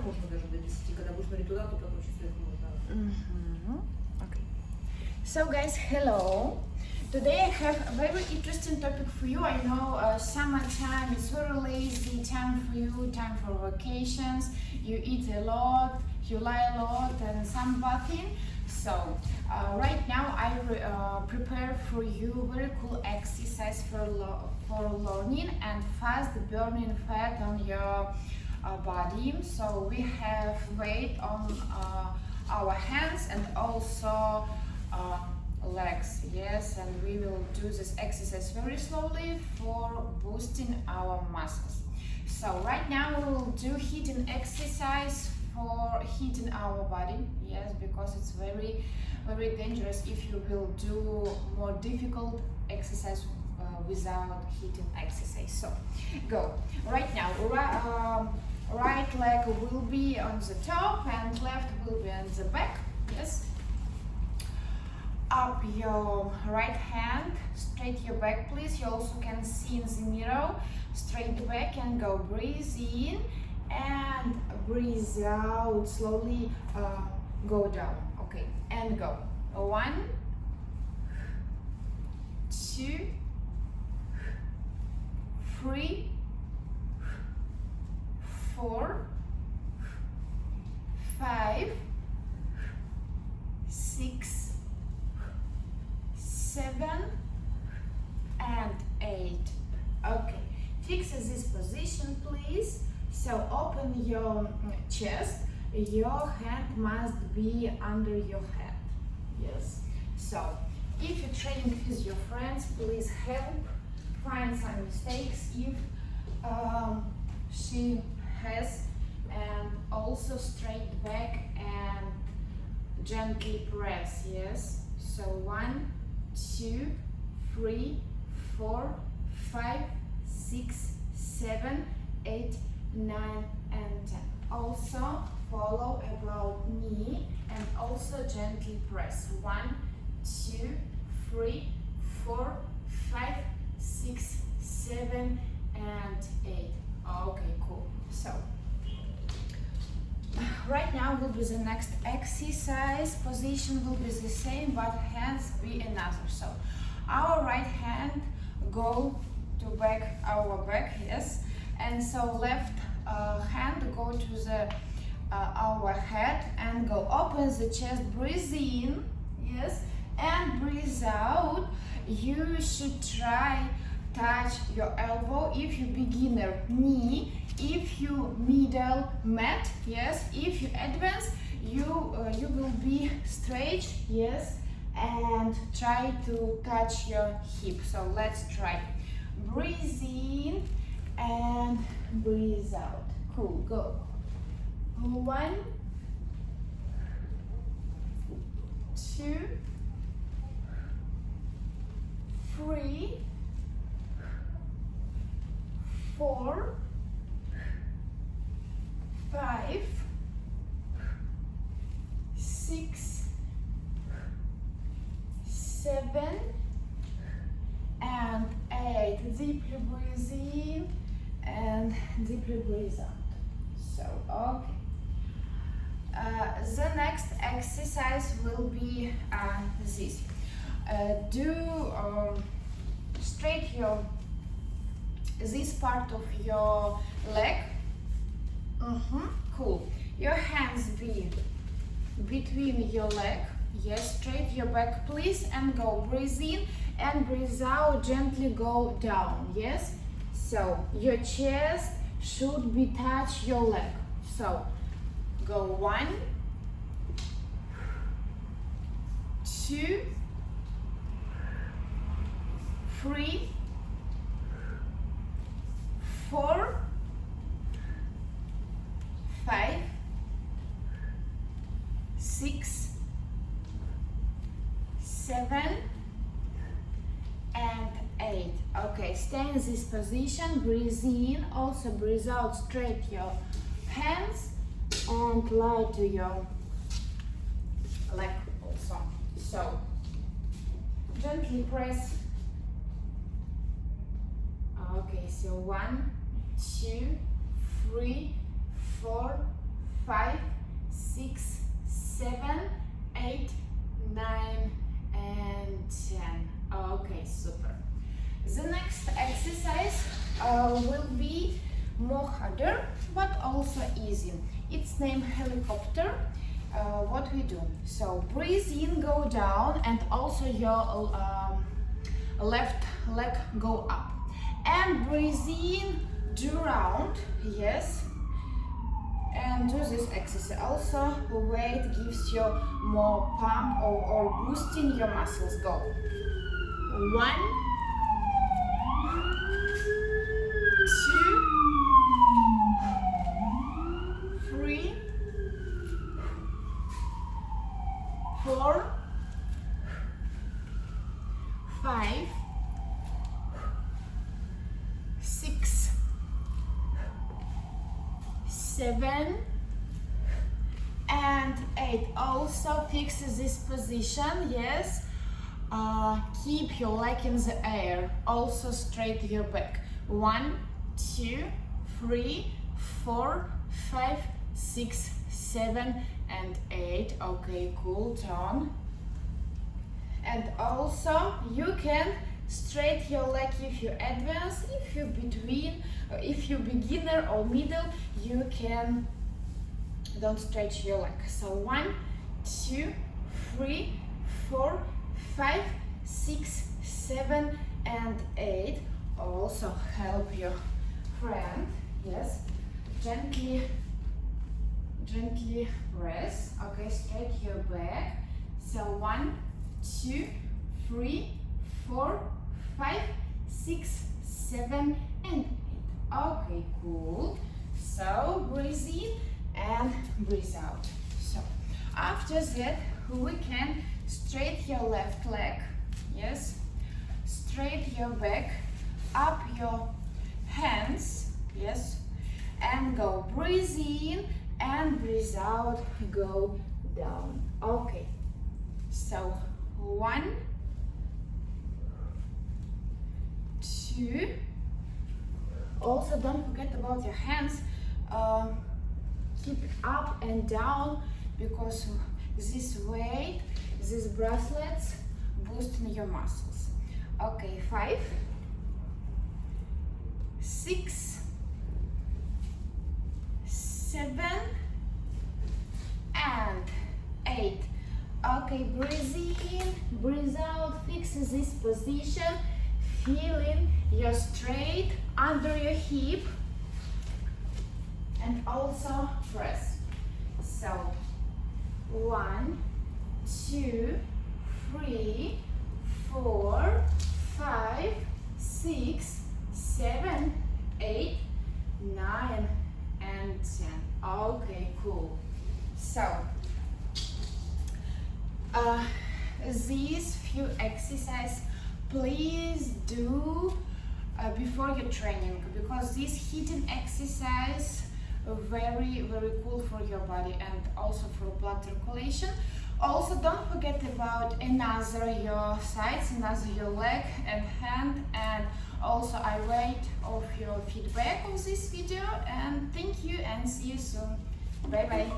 можно даже до 10. Когда будешь смотреть туда, то потом чувствуешь, можно. Okay. So guys, hello. Today I have a very interesting topic for you. I know summertime is very lazy time for you, time for vacations. You eat a lot, you lie a lot, and sunbathing. So right now I prepare for you very cool exercise for learning and fast burning fat on your body. So we have weight on our hands and also legs, yes, and we will do this exercise very slowly for boosting our muscles. So right now we will do heating exercise for heating our body, yes, because it's very dangerous if you will do more difficult exercise without heating exercise. So go right now. Right leg will be on the top and left will be on the back, yes. Up your right hand, straight your back please. You also can see in the mirror, straight back and go. Breathe in and breathe out, slowly go down. Okay, and go. 1, 2, 3, 4, 5, 6, 7 and 8. Okay, fix this position please. So open your chest, your hand must be under your head, yes. So if you're training with your friends, please help find some mistakes if she has, and also straight back and gently press, yes. So 1, 2, 3, 4, 5, 6, 7, 8, 9 and 10. Also follow about knee and also gently press. 1, 2, 3, 4, 5, 6, 7 and 8. Okay, cool. So right now will be the next exercise. Position will be the same, but hands be another. So our right hand go to back our back, yes, and so left hand go to the our head and go open the chest. Breathe in, yes, and breathe out. You should try touch your elbow if you beginner, knee. If you middle, mat, yes. If you advance, you will be straight, yes, and try to touch your hip. So let's try. Breathe in and breathe out. Cool, go. 1, 2, 3, 4, 5, 6, 7 and 8. Deeply breathe in and deeply breathe out. So okay. The next exercise will be this. Do straight your this part of your leg. Cool. Your hands be between your leg. Yes, straight your back please and go. Breathe in and breathe out, gently go down, yes. So your chest should be touch your leg. So go 1, 2, 3, 4, 5, 6, 7 and 8. Okay, stay in this position, breathe in, also breathe out, straight your hands and lie to your leg also. So gently press. Okay, so 1, 2, 3, 4, 5, 6, 7, 8, 9, and 10. Okay, super. The next exercise will be more harder, but also easy. It's named helicopter. What we do? So breathe in, go down, and also your left leg go up. And breathe in, do round, yes. And do this exercise. Also, weight gives you more pump or boosting your muscles. Go. 1, 2, 3, 4, 5, 6, 7, and 8. Also fix this position, yes. Keep your leg in the air. Also straight your back. 1, 2, 3, 4, 5, 6, 7, and 8. Okay, cool down. And also you can straight your leg if you advance, if you between, if you beginner or middle, you can don't stretch your leg. So 1, 2, 3, 4, 5, 6, 7, and 8. Also help your friend, yes. Gently press. Okay, straight your back. So 1, 2, 3, 4, 5, 6, 7, and 8. Okay, cool. So breathe in and breathe out. So after that we can straight your left leg, yes, straight your back, up your hands, yes, and go. Breathe in and breathe out, go down. Okay, so 1, 2. Also don't forget about your hands. Keep it up and down, because this weight, these bracelets boosting your muscles. Okay, 5, 6, 7, and 8. Okay, breathe in, breathe out, fix this position, feeling your straight under your hip, and also press. So 1, 2, 3, 4, 5, 6, 7, 8, 9, and 10. Okay, cool. So these few exercises please do before your training, because this hidden exercise very cool for your body and also for blood circulation. Also don't forget about another your sides, another your leg and hand, and also I wait of your feedback of this video, and thank you and see you soon. Bye bye.